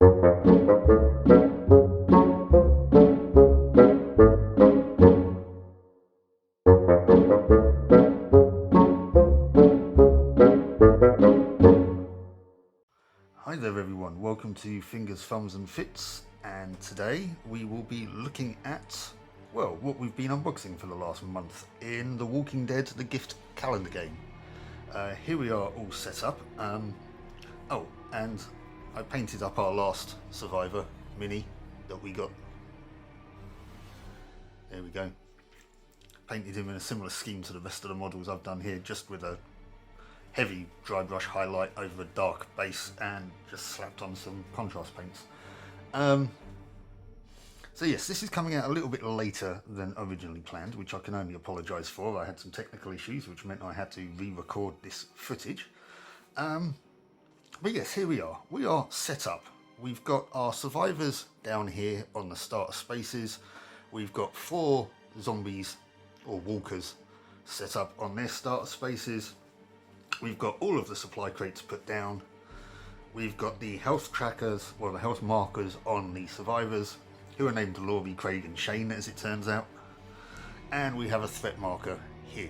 Hi there everyone, welcome to Fingers, Thumbs and Fits, and today we will be looking at, well, what we've been unboxing for the last month in The Walking Dead The Gift calendar game. Here we are all set up. Oh, and I painted up our last Survivor mini that we got. There we go. Painted him in a similar scheme to the rest of the models I've done here, just with a heavy dry brush highlight over a dark base and just slapped on some contrast paints. So yes, this is coming out a little bit later than originally planned, which I can only apologise for. I had some technical issues which meant I had to re-record this footage. But yes, here we are. We are set up. We've got our survivors down here on the starter spaces. We've got 4 zombies or walkers set up on their starter spaces. We've got all of the supply crates put down. We've got the health trackers, or the health markers on the survivors, who are named Laurie, Craig and Shane as it turns out. And we have a threat marker here,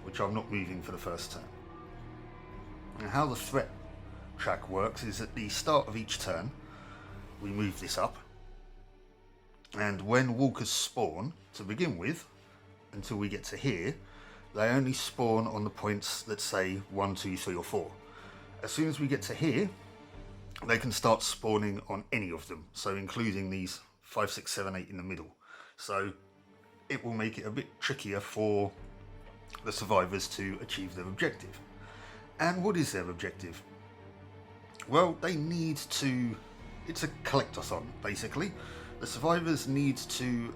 which I'm not moving for the first turn. And how the threat track works is at the start of each turn, we move this up. And when walkers spawn, to begin with, until we get to here, they only spawn on the points that say 1, 2, 3 or 4. As soon as we get to here, they can start spawning on any of them, so including these 5, 6, 7, 8 in the middle. So it will make it a bit trickier for the survivors to achieve their objective. And what is their objective? Well, they need to... it's a collectathon, basically. The survivors need to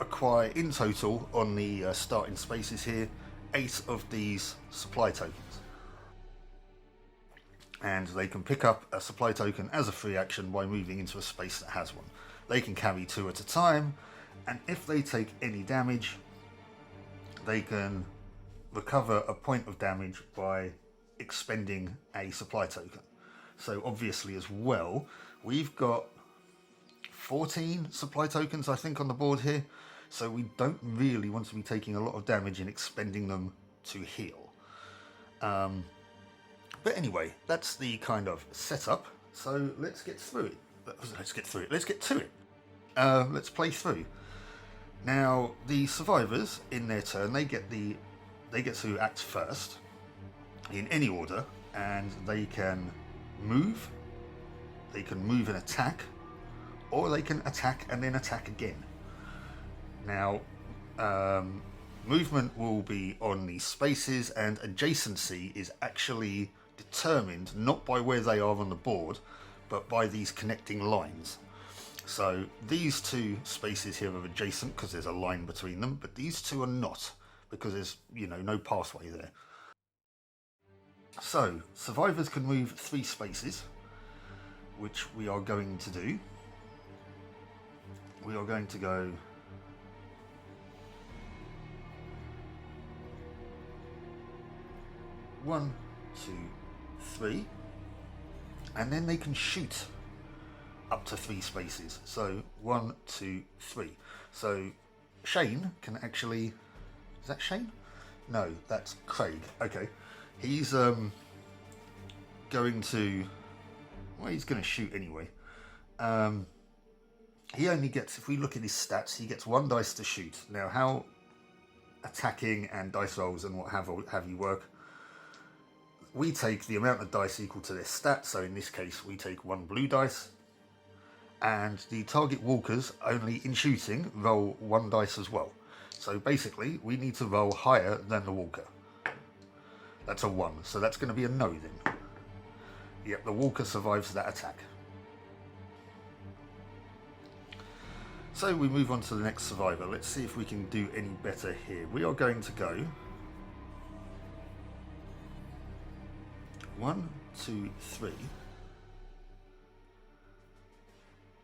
acquire in total on the starting spaces here 8 of these supply tokens, and they can pick up a supply token as a free action by moving into a space that has one. They can carry 2 at a time, and if they take any damage, they can recover a point of damage by expending a supply token. So obviously as well, we've got 14 supply tokens I think on the board here, so we don't really want to be taking a lot of damage and expending them to heal. But anyway, that's the kind of setup, so let's get through it. Let's get to it. Let's play through. Now the survivors in their turn, they get to act first in any order, and they can move and attack, or they can attack and then attack again. Now, movement will be on the spaces, and adjacency is actually determined not by where they are on the board, but by these connecting lines. So these 2 spaces here are adjacent because there's a line between them, but these 2 are not, because there's, no pathway there. So survivors can move 3 spaces, which we are going to do. We are going to go 1, 2, 3, and then they can shoot up to 3 spaces. So 1, 2, 3. So Shane can actually... is that Shane? No, that's Craig. Okay, he's going to... well, he's going to shoot anyway. He only gets, if we look at his stats, he gets 1 dice to shoot. Now how attacking and dice rolls and what have you work, we take the amount of dice equal to their stats, so in this case we take 1 blue dice, and the target walkers only in shooting roll 1 dice as well. So basically we need to roll higher than the walker. That's a 1, so that's going to be a no then. Yep, the walker survives that attack. So we move on to the next survivor. Let's see if we can do any better here. We are going to go 1, 2, 3.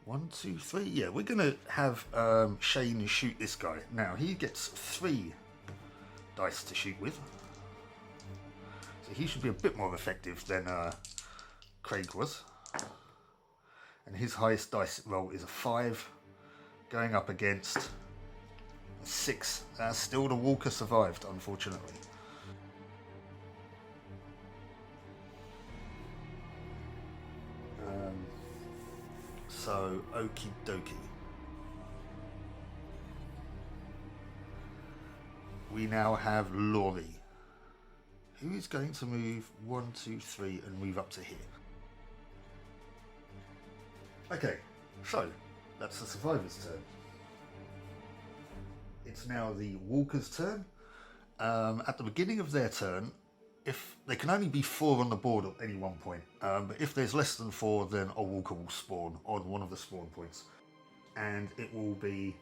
1, 2, 3. Yeah, we're going to have Shane shoot this guy. Now, he gets 3 dice to shoot with. So he should be a bit more effective than Craig was. And his highest dice roll is a 5, going up against a 6. Still the walker survived, unfortunately. So, okie dokie. We now have Laurie, who is going to move 1, 2, 3 and move up to here. Okay, so that's the survivor's turn. It's now the walker's turn. At the beginning of their turn, if they can only be 4 on the board at any one point, but if there's less than 4, then a walker will spawn on one of the spawn points, and it will be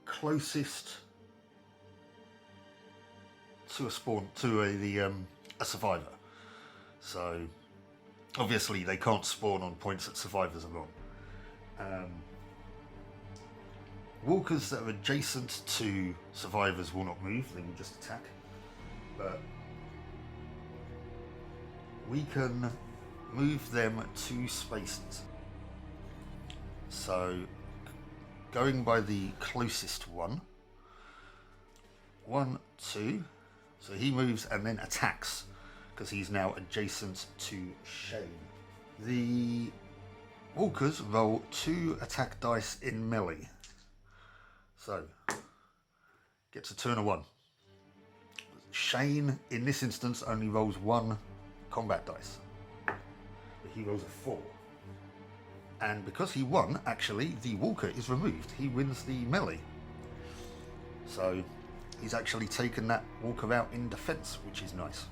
closest to a spawn to a survivor. So obviously they can't spawn on points that survivors are on. Walkers that are adjacent to survivors will not move, they will just attack. But we can move them 2 spaces. So going by the closest one, 1, 2, so he moves and then attacks because he's now adjacent to Shane. The walkers roll 2 attack dice in melee. So, gets a turn of 1. Shane, in this instance, only rolls 1 combat dice. But he rolls a 4. And because he won, actually, the walker is removed. He wins the melee. So, he's actually taken that walker out in defense, which is nice.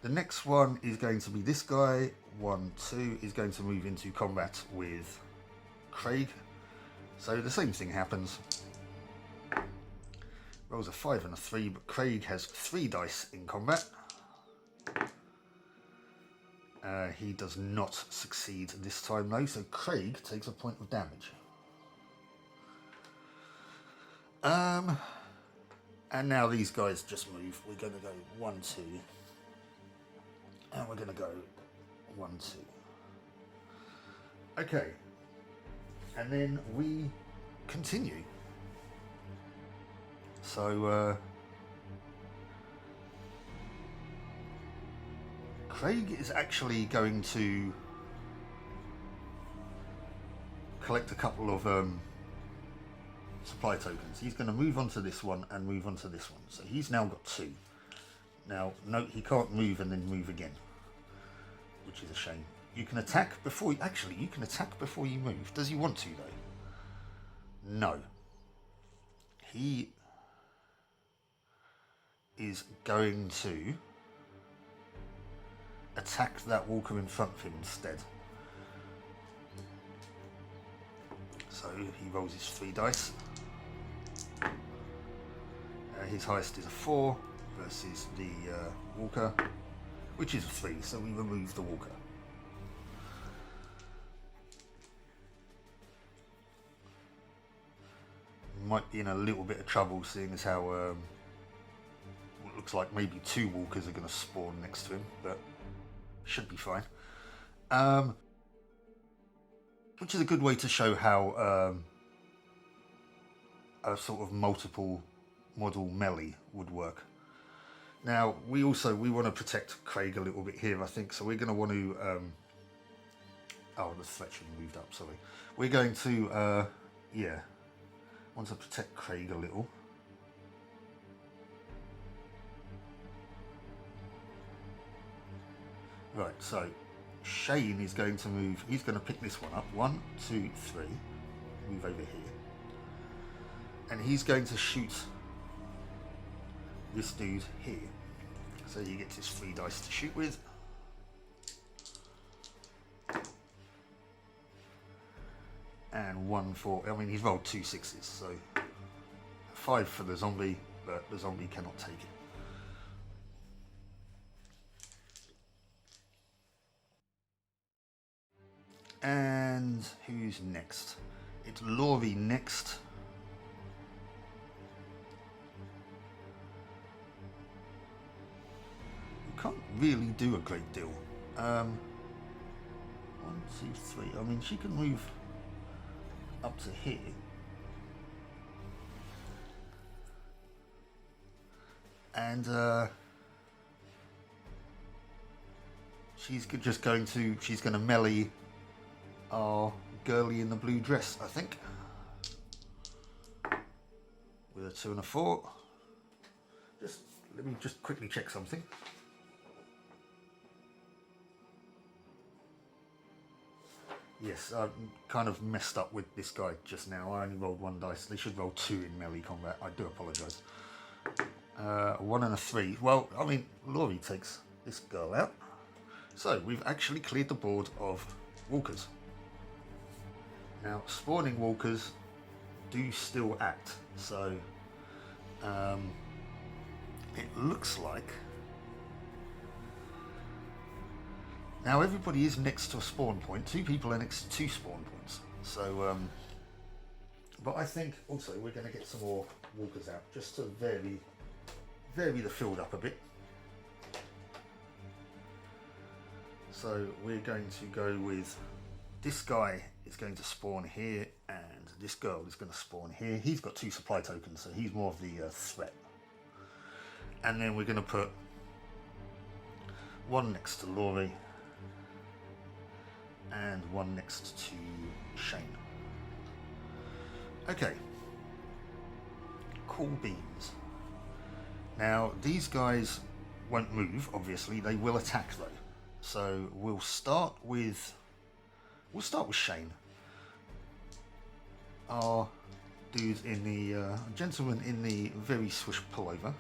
The next one is going to be this guy. 1, 2 is going to move into combat with Craig. So the same thing happens. Rolls a 5 and a 3, but Craig has 3 dice in combat. He does not succeed this time though, so Craig takes a point of damage. And now these guys just move. We're going to go 1, 2. And we're going to go 1, 2. Okay. And then we continue. So, Craig is actually going to collect a couple of supply tokens. He's going to move on to this one and move on to this one. So he's now got 2. Now, note he can't move and then move again, which is a shame. You can attack before... Actually, you can attack before you move. Does he want to, though? No. He is going to attack that walker in front of him instead. So he rolls his 3 dice. His highest is a 4 versus the walker, which is a 3, so we remove the walker. Might be in a little bit of trouble, seeing as how it looks like maybe 2 walkers are going to spawn next to him, but should be fine. Which is a good way to show how a sort of multiple model melee would work. Now we want to protect Craig a little bit here, I think, so we're going to want to oh, the Fletcher moved up, sorry. We're going to yeah, want to protect Craig a little. Right, so Shane is going to move, he's going to pick this one up. 1, 2, 3, move over here. And he's going to shoot this dude here. So he gets his 3 dice to shoot with. And 1 for, I mean, he's rolled 2 6s, so 5 for the zombie, but the zombie cannot take it. And who's next? It's Laurie next. can't really do a great deal. 1, 2, 3. I mean, she can move up to here. And she's just going to melee our girlie in the blue dress, I think. With a 2 and a 4. Let me just quickly check something. Yes, I kind of messed up with this guy just now. I only rolled 1 dice. They should roll 2 in melee combat. I do apologise. 1 and a 3. Well, I mean, Laurie takes this girl out. So we've actually cleared the board of walkers. Now, spawning walkers do still act. So it looks like now everybody is next to a spawn point. 2 people are next to 2 spawn points. So, but I think also we're going to get some more walkers out just to vary the field up a bit. So we're going to go with this guy is going to spawn here, and this girl is going to spawn here. He's got 2 supply tokens, so he's more of the threat. And then we're going to put 1 next to Laurie and 1 next to Shane. Okay. Cool beans. Now these guys won't move, obviously. They will attack though. So we'll start with Shane. Our dude in the gentleman in the very swish pullover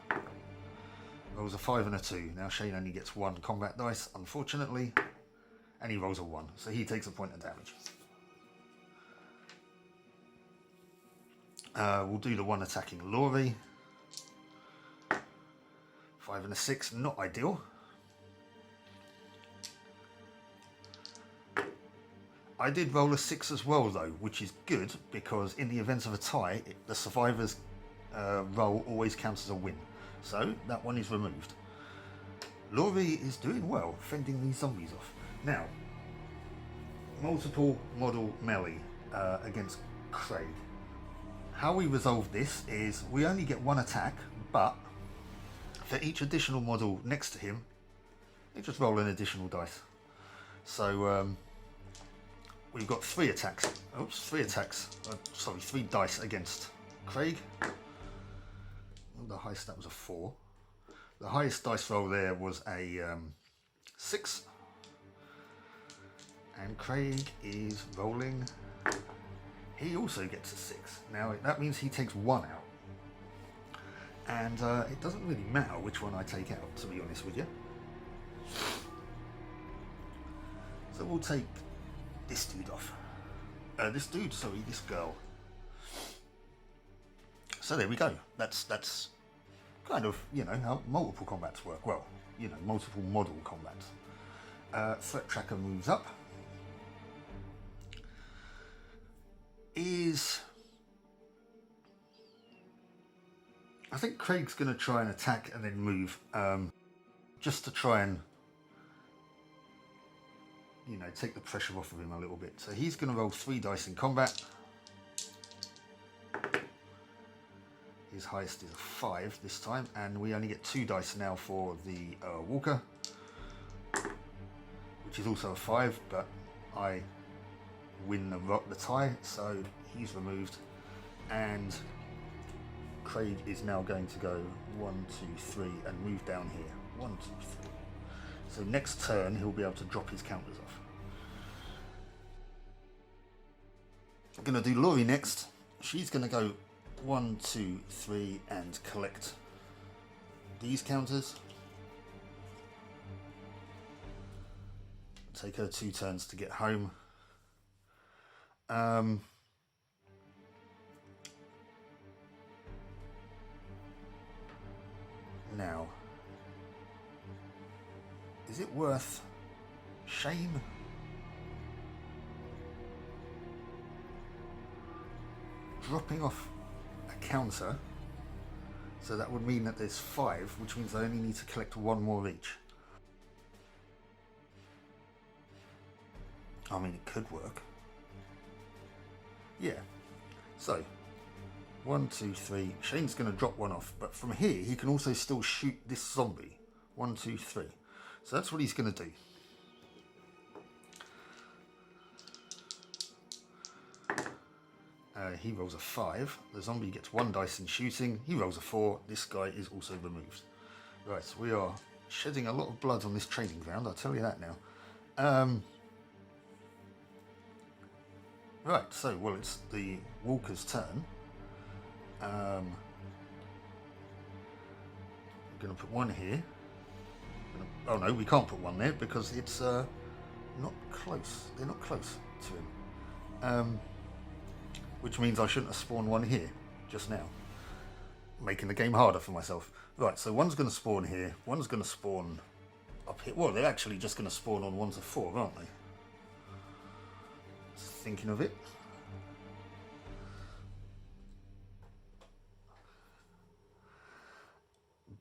rolls a 5 and a 2. Now Shane only gets 1 combat dice, unfortunately, and he rolls a 1, so he takes a point of damage. We'll do the 1 attacking Laurie. 5 and a 6, not ideal. I did roll a 6 as well though, which is good because in the event of a tie, the survivor's roll always counts as a win. So that one is removed. Laurie is doing well, fending these zombies off. Now, multiple model melee against Craig. How we resolve this is we only get 1 attack, but for each additional model next to him, they just roll an additional dice. So we've got 3 attacks. Oops, 3 attacks. Sorry, 3 dice against Craig. The highest, that was a 4. The highest dice roll there was a 6. And Craig is rolling. He also gets a 6. Now that means he takes 1 out. And it doesn't really matter which one I take out, to be honest with you. So we'll take this dude off. This girl. So there we go. That's kind of, you know, how multiple combats work. Well, you know, multiple model combats. Threat tracker moves up. I think Craig's going to try and attack and then move, just to try and, you know, take the pressure off of him a little bit. So he's going to roll 3 dice in combat. His highest is a 5 this time, and we only get 2 dice now for the walker, which is also a 5, but I win the tie, so he's removed, and Craig is now going to go 1, 2, 3 and move down here. 1, 2, 3. So next turn he'll be able to drop his counters off. I'm going to do Laurie next. She's going to go 1, 2, 3 and collect these counters. Take her 2 turns to get home. Now, is it worth Shane dropping off a counter? So that would mean that there's 5, which means I only need to collect 1 more each. I mean, it could work. Yeah. So, 1, 2, 3. Shane's going to drop one off, but from here he can also still shoot this zombie. 1, 2, 3. So that's what he's going to do. He rolls a 5. The zombie gets 1 dice in shooting. He rolls a 4. This guy is also removed. Right, so we are shedding a lot of blood on this training ground, I'll tell you that now. Right, so, well, it's the walker's turn. I'm going to put one here. Oh no, we can't put one there because it's not close. They're not close to him. Which means I shouldn't have spawned one here just now. Making the game harder for myself. Right, so one's going to spawn here. One's going to spawn up here. Well, they're actually just going to spawn on 1 to 4, aren't they? Just thinking of it.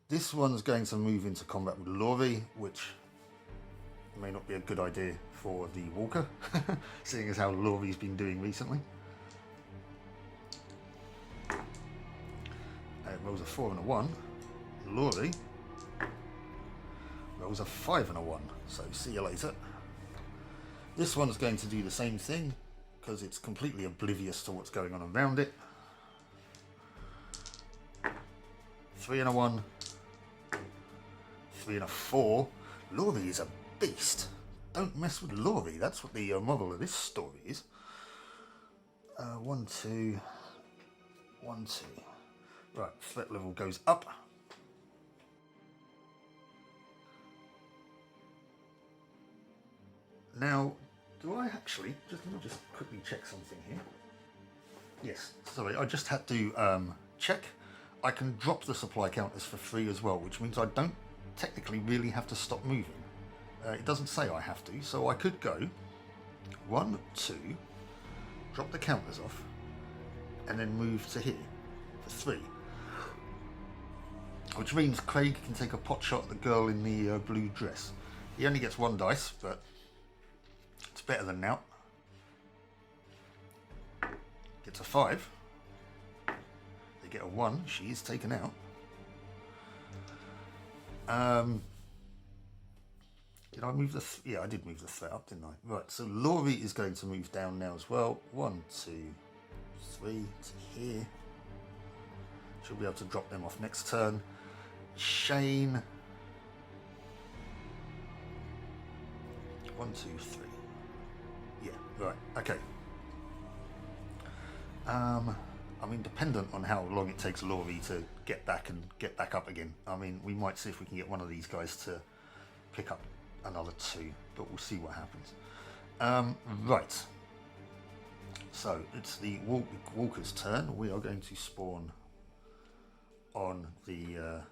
This one's going to move into combat with Laurie, which may not be a good idea for the walker, seeing as how Laurie's been doing recently. It rolls a 4 and a 1. Laurie rolls a 5 and a 1. So see you later. This one's going to do the same thing because it's completely oblivious to what's going on around it. 3 and a 1. 3 and a 4. Laurie is a beast. Don't mess with Laurie. That's what the moral of this story is. 1, 2. 1, 2. Right, threat level goes up. Now, do I actually, let me just quickly check something here. Yes, sorry, I just had to check. I can drop the supply counters for free as well, which means I don't technically really have to stop moving. It doesn't say I have to, so I could go 1, 2, drop the counters off, and then move to here for 3. Which means Craig can take a pot shot at the girl in the blue dress. He only gets 1 dice, but it's better than now. Gets a 5. They get a 1. She is taken out. Did I move the... yeah, I did move the threat up, didn't I? Right, so Laurie is going to move down now as well. 1, 2, 3 to here. She'll be able to drop them off next turn. Shane. 1, 2, 3. Yeah, right, okay. I mean, dependent on how long it takes Laurie to get back and get back up again. I mean, we might see if we can get one of these guys to pick up another 2, but we'll see what happens. Right. So, it's the walker's turn. We are going to spawn on the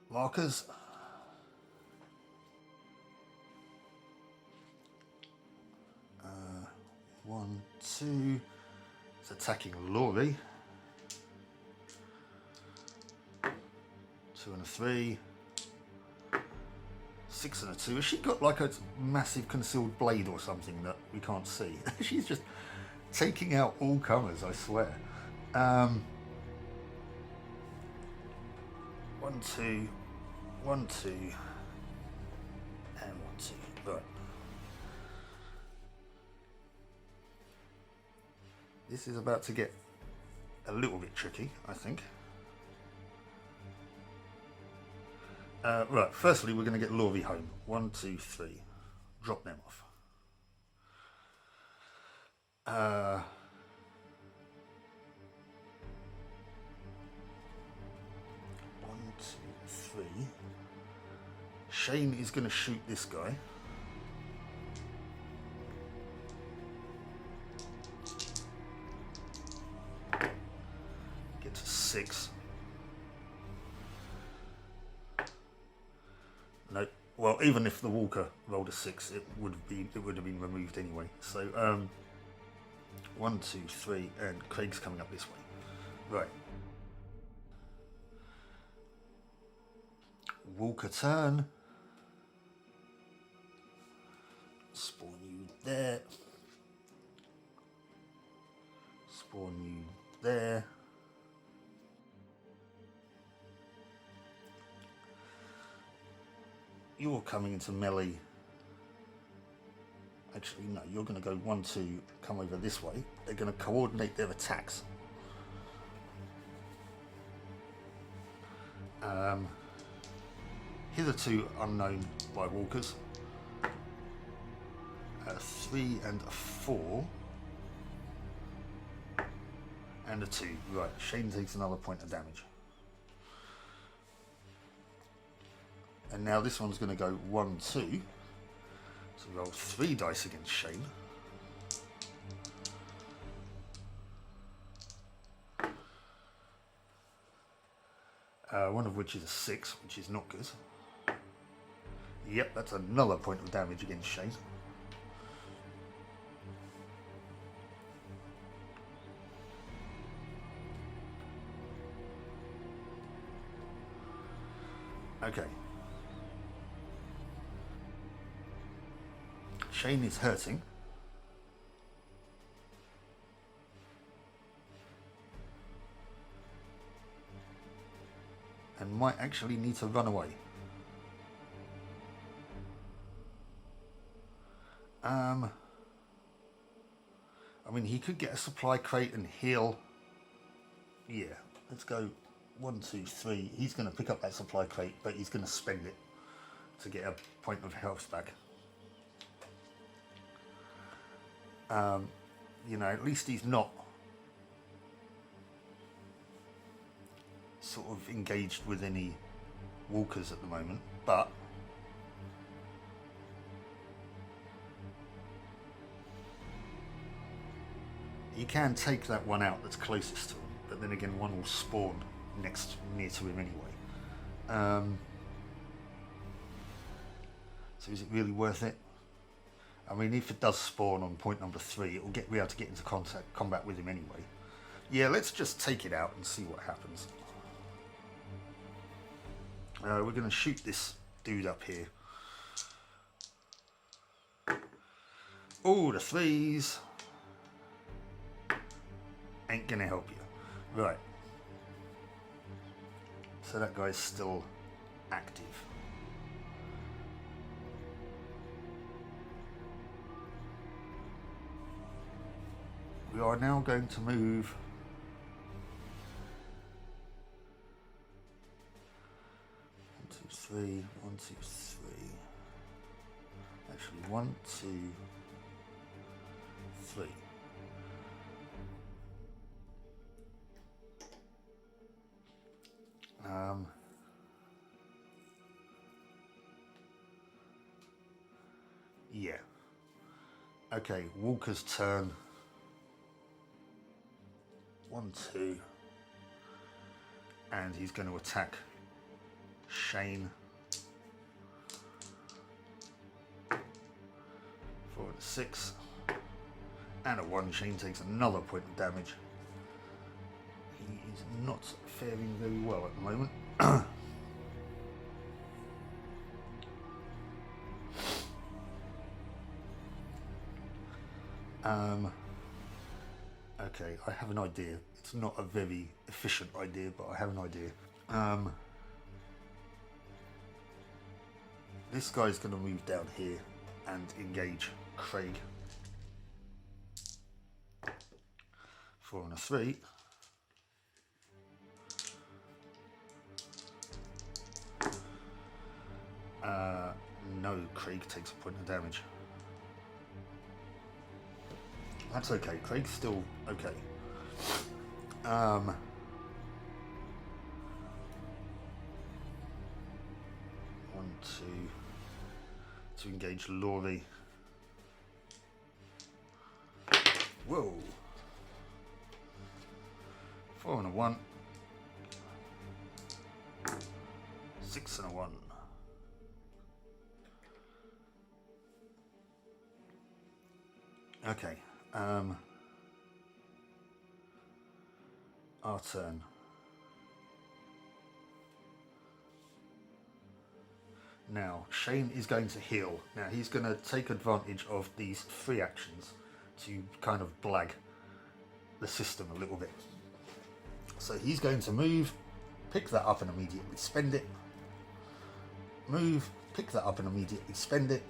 markers. 1, 2. It's attacking Laurie. 2 and a 3. 6 and a 2. Has she got like a massive concealed blade or something that we can't see? She's just taking out all comers, I swear. 1, 2, 1, 2, and 1, 2. Right. This is about to get a little bit tricky, I think. Right, firstly, we're going to get Laurie home. 1, 2, 3. Drop them off. 1, 2, 3. Shane is going to shoot this guy. Gets a 6. No, well, even if the walker rolled a 6, it would have been removed anyway. So 1, 2, 3, and Craig's coming up this way. Right. Walker turn. there. Spawn you there. You're coming into melee. Actually, no, you're going to go 1, 2, come over this way. They're going to coordinate their attacks. Hitherto unknown by walkers. 3 and a 4. And a 2. Right, Shane takes another point of damage. And now this one's going to go 1, 2. So roll 3 dice against Shane. One of which is a 6, which is not good. Yep, that's another point of damage against Shane. Okay. Shane is hurting. And might actually need to run away. I mean, he could get a supply crate and heal. Yeah, let's go 1, 2, 3. He's going to pick up that supply crate, but he's going to spend it to get a point of health back. You know, at least he's not sort of engaged with any walkers at the moment, but he can take that one out that's closest to him, but then again one will spawn near to him anyway. So is it really worth it? I mean, if it does spawn on point number 3, it will be able to get into combat with him anyway. Yeah, let's just take it out and see what happens. We're going to shoot this dude up here. Oh, the 3s. Ain't going to help you. Right. So that guy's still active. We are now going to move 1, 2, 3, 1, 2, 3. Actually, 1, 2, 3. Yeah. Okay, Walker's turn. 1, 2. And he's going to attack Shane. 4 and a 6. And a 1. Shane takes another point of damage. He is not faring very well at the moment. Okay, I have an idea. It's not a very efficient idea, but I have an idea. This guy's going to move down here and engage Craig. 4 and a 3. No, Craig takes a point of damage. That's okay. Craig's still okay. 1, 2 to engage Laurie. Whoa. 4 and a 1. 6 and a 1. Okay. Our turn. Now, Shane is going to heal. Now, he's going to take advantage of these 3 actions to kind of blag the system a little bit. So he's going to move, pick that up and immediately spend it. Move, pick that up and immediately spend it.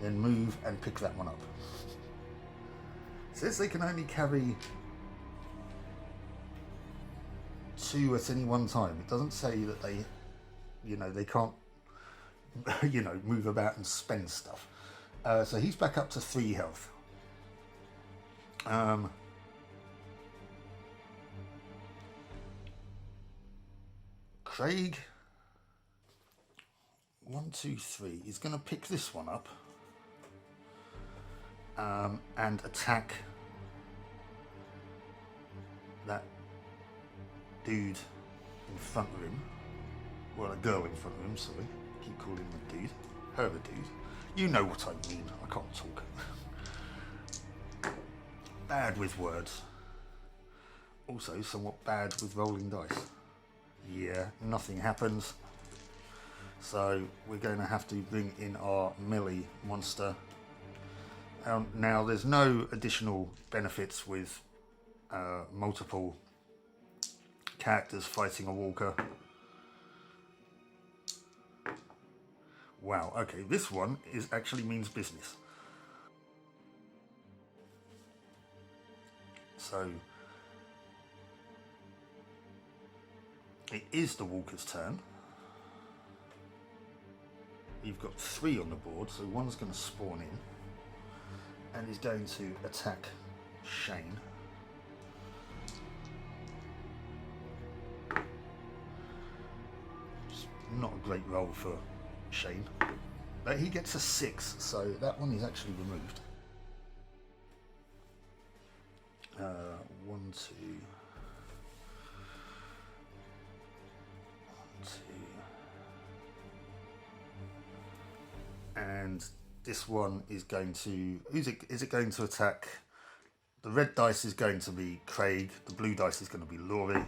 Then move and pick that one up. It says they can only carry 2 at any one time. It doesn't say that they, they can't, move about and spend stuff. So he's back up to 3 health. Craig, 1, 2, 3. He's going to pick this one up and attack that dude in front of him. Well, a girl in front of him, sorry. I keep calling him a dude. Her a dude. You know what I mean. I can't talk. Bad with words. Also, somewhat bad with rolling dice. Yeah, nothing happens. So we're going to have to bring in our melee monster. Now, there's no additional benefits with multiple characters fighting a walker. Wow, okay, this one actually means business. So it is the walker's turn. You've got 3 on the board, so one's going to spawn in and is going to attack Shane. It's not a great roll for Shane, but he gets a 6, so that one is actually removed. 1, 2, 2, and this one is going to. Is it going to attack? The red dice is going to be Craig. The blue dice is going to be Laurie.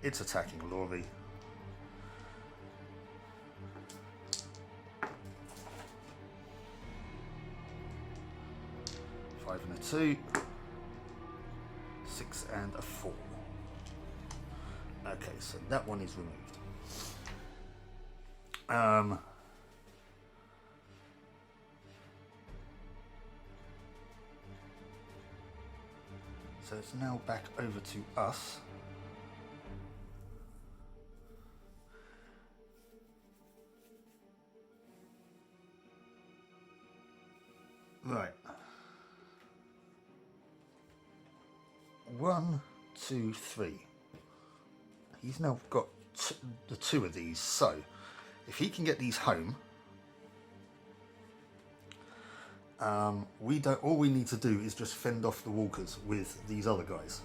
It's attacking Laurie. Five and a 2. 6 and a 4. Okay, so that one is removed. So it's now back over to us. Right. 1, 2, 3. He's now got the 2 of these, so if he can get these home, all we need to do is just fend off the walkers with these other guys.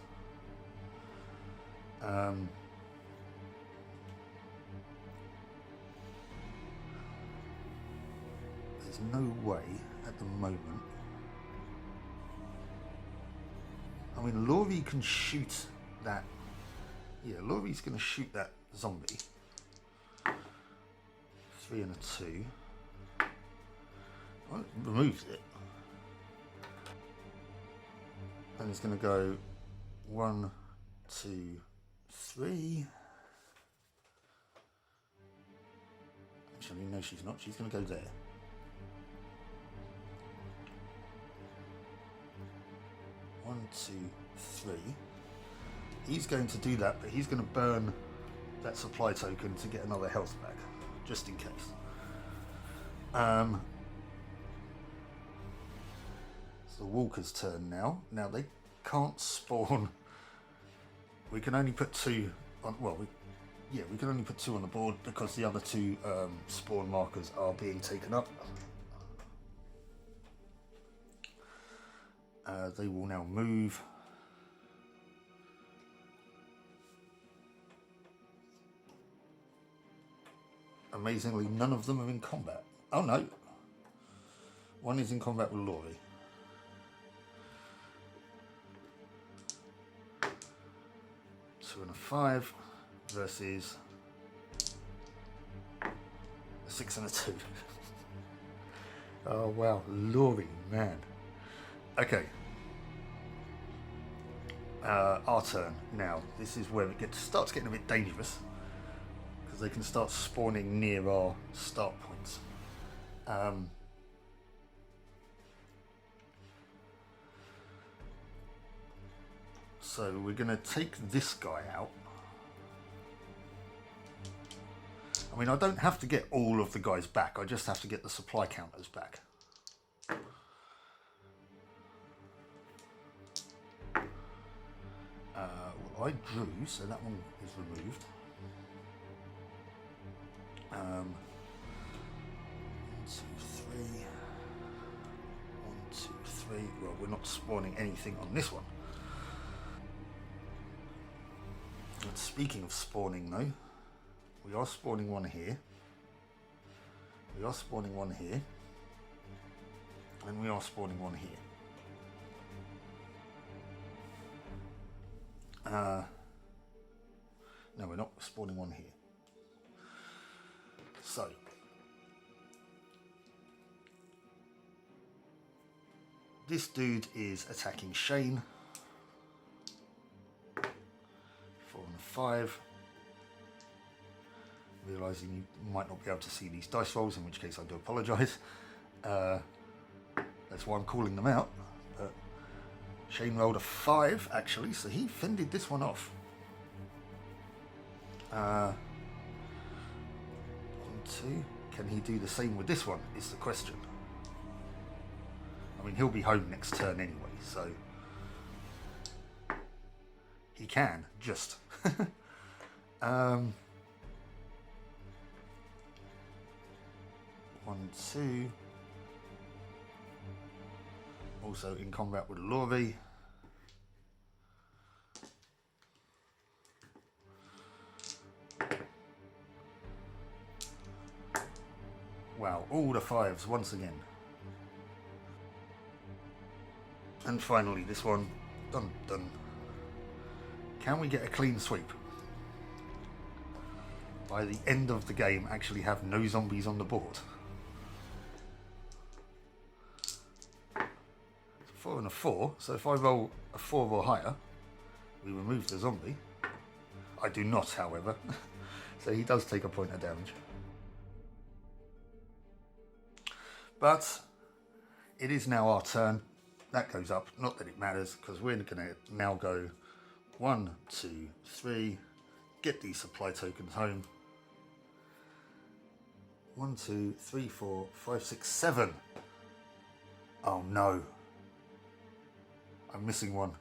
There's no way at the moment. I mean, Laurie can shoot that. Yeah, Laurie's going to shoot that zombie. 3 and a 2. Well, it removes it. And it's going to go 1, 2, 3. Actually, no, she's not. She's going to go there. One, 2, 3. He's going to do that, but he's going to burn that supply token to get another health back, just in case. It's the walker's turn now. Now they can't spawn. We can only put 2 on. Well, we can only put 2 on the board because the other 2 spawn markers are being taken up. They will now move. Amazingly, none of them are in combat. Oh no. One is in combat with Laurie. Two and a 5 versus A 6 and a 2. Oh wow, Laurie, man. Okay. Our turn now. This is where it starts getting a bit dangerous because they can start spawning near our start points. So we're going to take this guy out. I mean, I don't have to get all of the guys back. I just have to get the supply counters back. Well, I drew, so that one is removed. 1, 2, 3. 1, 2, 3. Well, we're not spawning anything on this one. But speaking of spawning, though, we are spawning one here. We are spawning one here. And we are spawning one here. No, we're not spawning one here. So, this dude is attacking Shane. 4 and a 5. Realising you might not be able to see these dice rolls, in which case I do apologise. That's why I'm calling them out. But Shane rolled a 5 actually, so he fended this one off. 1, 2. Can he do the same with this one? Is the question. I mean, he'll be home next turn anyway, so he can just. 1, 2. Also in combat with Laurie. Wow, all the 5s once again. And finally this one, done. Can we get a clean sweep? By the end of the game, actually have no zombies on the board. 4 and a 4, so if I roll a 4 or higher, we remove the zombie. I do not, however, so he does take a point of damage. But it is now our turn. That goes up, not that it matters, because we're going to now go 1, 2, 3, get these supply tokens home. 1, 2, 3, 4, 5, 6, 7. Oh no. I'm missing one.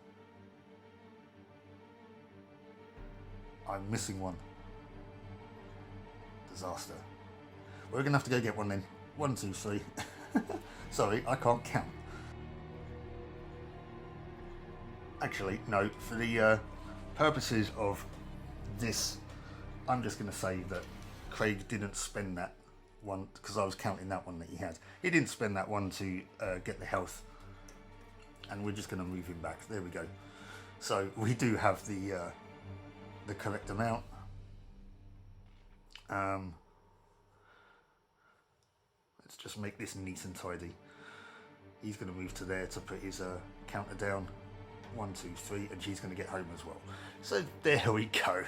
I'm missing one. Disaster. We're going to have to go get one then. 1, 2, 3. Sorry, I can't count. Actually, no, for the purposes of this, I'm just going to say that Craig didn't spend that one, because I was counting that one that he had. He didn't spend that one to get the health, and we're just going to move him back. There we go. So we do have the correct amount. Let's just make this neat and tidy. He's going to move to there to put his counter down. 1, 2, 3, and she's going to get home as well. So there we go.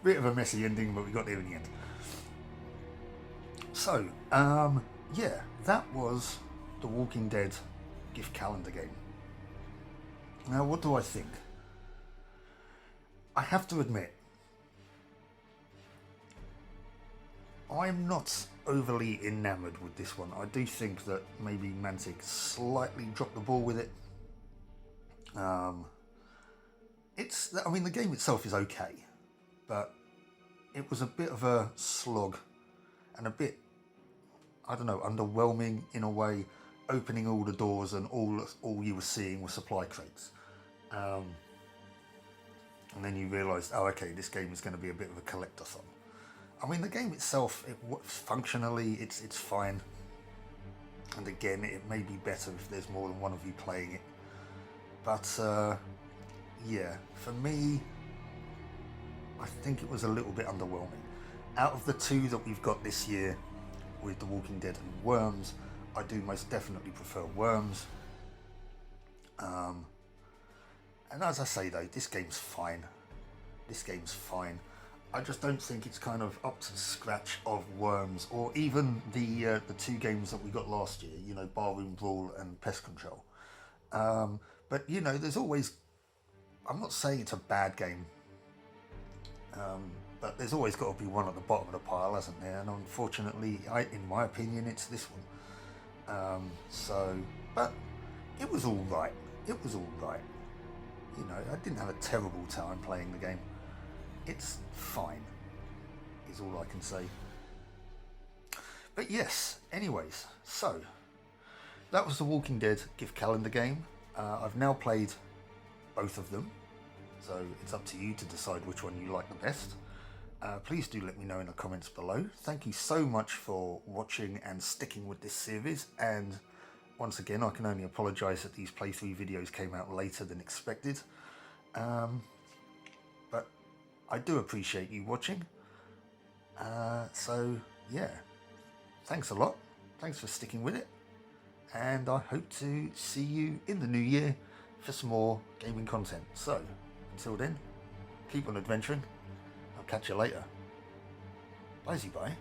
Bit of a messy ending, but we got there in the end. So, yeah, that was the Walking Dead gift calendar game. Now, what do I think? I have to admit, I'm not overly enamoured with this one. I do think that maybe Mantic slightly dropped the ball with it. I mean, the game itself is okay, but it was a bit of a slog and a bit, I don't know, underwhelming in a way, opening all the doors and all you were seeing were supply crates. And then you realised, oh, okay, this game is going to be a bit of a collectathon. I mean, the game itself, functionally, it's fine. And again, it may be better if there's more than one of you playing it. But, yeah, for me, I think it was a little bit underwhelming. Out of the 2 that we've got this year, with The Walking Dead and Worms. I do most definitely prefer Worms. And as I say though, this game's fine. This game's fine. I just don't think it's kind of up to the scratch of Worms, or even the two games that we got last year, you know, Barroom Brawl and Pest Control. But you know, there's always, I'm not saying it's a bad game, but there's always got to be one at the bottom of the pile, hasn't there? And unfortunately, in my opinion, it's this one. But it was all right. It was all right. You know, I didn't have a terrible time playing the game. It's fine, is all I can say. But yes, anyways, so that was the Walking Dead gift calendar game. I've now played both of them, so it's up to you to decide which one you like the best. Please do let me know in the comments below. Thank you so much for watching and sticking with this series, and once again, I can only apologise that these playthrough videos came out later than expected. But I do appreciate you watching. So yeah, thanks a lot. Thanks for sticking with it. And I hope to see you in the new year for some more gaming content. So until then, keep on adventuring. I'll catch you later. Bye-bye.